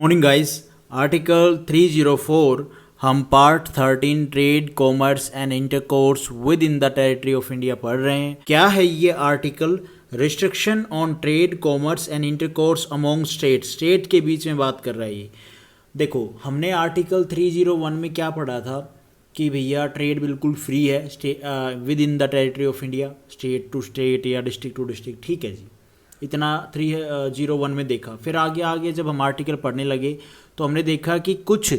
Morning guys. Article 304 हम part 13 trade commerce and intercourse with in the territory of India पढ़ रहे हैं। क्या है ये article? Restriction on trade commerce and intercourse among state के बीच में बात कर रहा है ये। देखो, हमने आर्टिकल 301 में क्या पढ़ा था कि भैया ट्रेड बिल्कुल फ्री है within the territory of India, state to state या डिस्ट्रिक्ट टू डिस्ट्रिक्ट। ठीक है जी, इतना 301 में देखा। फिर आगे आगे जब हम आर्टिकल पढ़ने लगे तो हमने देखा कि कुछ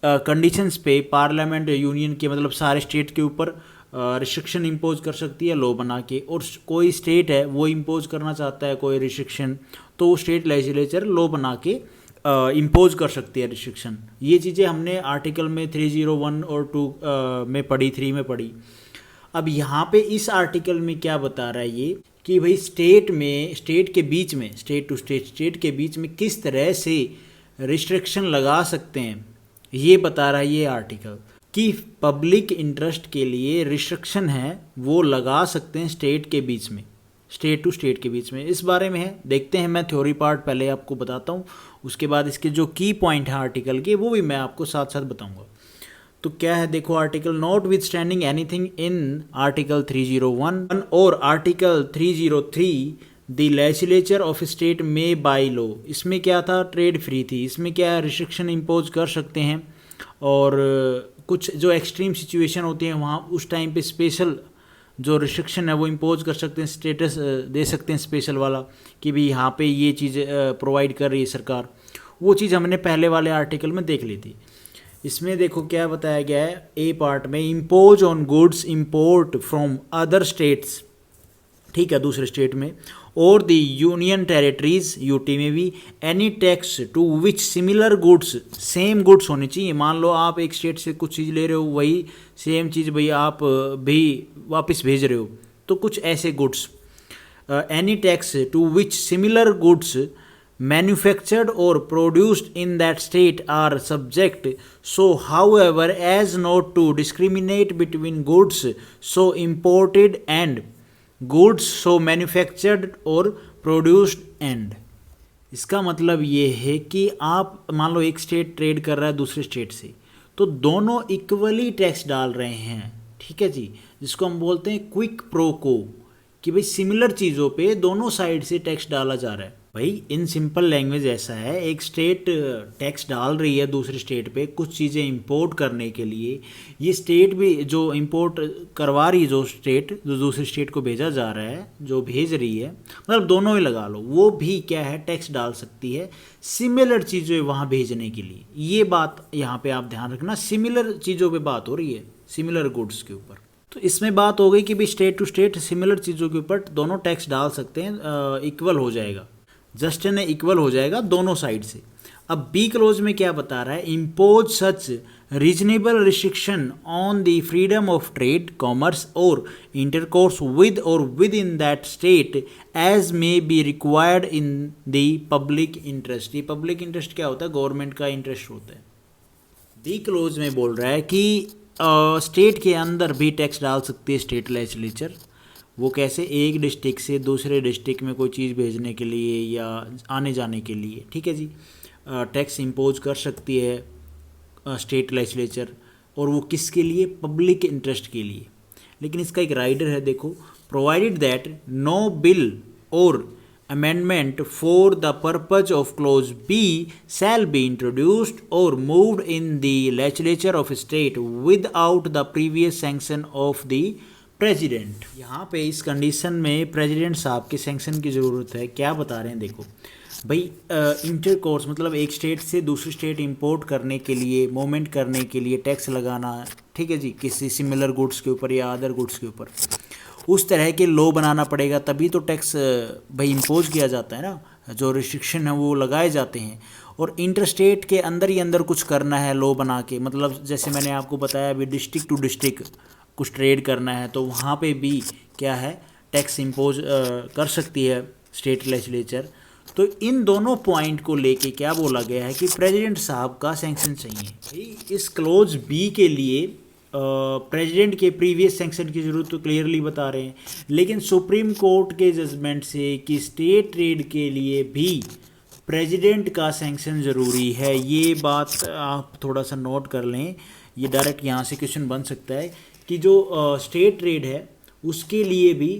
कंडीशंस पे पार्लियामेंट यूनियन के मतलब सारे स्टेट के ऊपर रिस्ट्रिक्शन इम्पोज कर सकती है लॉ बना के, और कोई स्टेट है वो इम्पोज करना चाहता है कोई रिस्ट्रिक्शन तो वो स्टेट लेजिस्लेचर लॉ बना के इम्पोज कर सकती है रिस्ट्रिक्शन। ये चीज़ें हमने आर्टिकल में 301 और 2 में पढ़ी, 3 में पढ़ी। अब यहाँ पे इस आर्टिकल में क्या बता रहा है ये कि भाई स्टेट के बीच में, स्टेट के बीच में किस तरह से रिस्ट्रिक्शन लगा सकते हैं, ये बता रहा है ये आर्टिकल कि पब्लिक इंटरेस्ट के लिए रिस्ट्रिक्शन है वो लगा सकते हैं स्टेट के बीच में, स्टेट टू स्टेट के बीच में। इस बारे में है, देखते हैं। मैं थ्योरी पार्ट पहले आपको बताता हूँ, उसके बाद इसके जो की पॉइंट है आर्टिकल के वो भी मैं आपको साथ साथ बताऊँगा। तो क्या है देखो, article not with standing anything in article 301 और article 303 the legislature of state में बाई लॉ। इसमें क्या था, ट्रेड फ्री थी। इसमें क्या रिस्ट्रिक्शन इम्पोज कर सकते हैं और कुछ जो एक्सट्रीम सिचुएशन होती है वहाँ उस टाइम पे स्पेशल जो रिस्ट्रिक्शन है वो इम्पोज कर सकते हैं, स्टेटस दे सकते हैं स्पेशल वाला कि भाई यहाँ पे ये चीज़ प्रोवाइड कर रही है सरकार। वो चीज़ हमने पहले वाले आर्टिकल में देख ली थी। इसमें देखो क्या बताया गया है ए पार्ट में, impose on goods import from other states, ठीक है, दूसरे स्टेट में, और द यूनियन टेरिटरीज यूटी में भी, any tax to which similar goods, same goods होनी चाहिए। मान लो आप एक स्टेट से कुछ चीज़ ले रहे हो, वही सेम चीज़ भाई आप भी वापस भेज रहे हो, तो कुछ ऐसे goods, any tax to which similar goods manufactured or produced in that state are subject so however as not to discriminate between goods so imported and goods so manufactured or produced and। इसका मतलब ये है कि आप मान लो एक state trade कर रहा है दूसरे स्टेट से, तो दोनों इक्वली टैक्स डाल रहे हैं, ठीक है जी, जिसको हम बोलते हैं क्विक प्रो को, कि भाई सिमिलर चीज़ों पे दोनों साइड से टैक्स डाला जा रहा है। भाई इन सिंपल लैंग्वेज ऐसा है, एक स्टेट टैक्स डाल रही है दूसरे स्टेट पे कुछ चीज़ें इंपोर्ट करने के लिए, ये स्टेट भी जो इंपोर्ट करवा रही है, जो दूसरे स्टेट को भेजा जा रहा है, जो भेज रही है, मतलब दोनों ही लगा लो, वो भी क्या है टैक्स डाल सकती है सिमिलर चीज़ें वहाँ भेजने के लिए। ये बात यहाँ पे आप ध्यान रखना, सिमिलर चीज़ों पे बात हो रही है, सिमिलर गुड्स के ऊपर। तो इसमें बात हो गई कि भाई स्टेट टू स्टेट सिमिलर चीज़ों के ऊपर दोनों टैक्स डाल सकते हैं, इक्वल हो जाएगा, जस्ट एंड इक्वल हो जाएगा दोनों साइड से। अब बी क्लोज में क्या बता रहा है, impose such reasonable restriction on the freedom of trade commerce और इंटरकोर्स विद और within that state as may be required in the public interest. ये पब्लिक इंटरेस्ट क्या होता है, गवर्नमेंट का इंटरेस्ट होता है। डी क्लोज में बोल रहा है कि स्टेट के अंदर भी टैक्स डाल सकती है स्टेट लेजिस्लेचर। वो कैसे, एक डिस्ट्रिक्ट से दूसरे डिस्ट्रिक्ट में कोई चीज़ भेजने के लिए या आने जाने के लिए, ठीक है जी, टैक्स इम्पोज कर सकती है स्टेट लेजिस्लेचर, और वो किसके लिए, पब्लिक इंटरेस्ट के लिए। लेकिन इसका एक राइडर है, देखो, प्रोवाइडेड दैट नो बिल और amendment for the purpose of clause B shall be introduced or moved in the legislature of a state without the previous sanction of the president। यहाँ पे इस कंडीशन में president साहब के sanction की ज़रूरत है। क्या बता रहे हैं देखो भाई, इंटरकोर्स मतलब एक स्टेट से दूसरी स्टेट इंपोर्ट करने के लिए, मूवमेंट करने के लिए टैक्स लगाना, ठीक है जी, किसी सिमिलर गुड्स के ऊपर या अदर गुड्स के ऊपर, उस तरह के लॉ बनाना पड़ेगा, तभी तो टैक्स भाई इम्पोज किया जाता है ना, जो रिस्ट्रिक्शन है वो लगाए जाते हैं। और इंटर स्टेट के अंदर ही अंदर कुछ करना है लॉ बना के, मतलब जैसे मैंने आपको बताया अभी डिस्ट्रिक्ट टू डिस्ट्रिक्ट कुछ ट्रेड करना है, तो वहाँ पे भी क्या है टैक्स इम्पोज कर सकती है स्टेट लेजिस्लेचर। तो इन दोनों पॉइंट को लेके क्या बोला गया है कि प्रेसिडेंट साहब का सैंक्शन चाहिए। इस क्लोज बी के लिए प्रेसिडेंट के प्रीवियस सैंक्शन की ज़रूरत तो क्लियरली बता रहे हैं, लेकिन सुप्रीम कोर्ट के जजमेंट से कि स्टेट ट्रेड के लिए भी प्रेसिडेंट का सैंक्शन ज़रूरी है। ये बात आप थोड़ा सा नोट कर लें, ये डायरेक्ट यहाँ से क्वेश्चन बन सकता है कि जो स्टेट ट्रेड है उसके लिए भी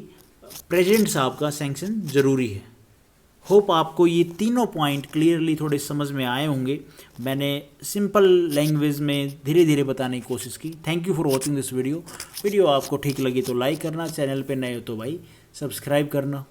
प्रेसिडेंट साहब का सैंक्शन ज़रूरी है। होप आपको ये तीनों पॉइंट क्लियरली थोड़े समझ में आए होंगे। मैंने सिंपल लैंग्वेज में धीरे धीरे बताने की कोशिश की। Thank you for watching this video. Video आपको ठीक लगी तो लाइक करना, चैनल पे नए हो तो भाई सब्सक्राइब करना।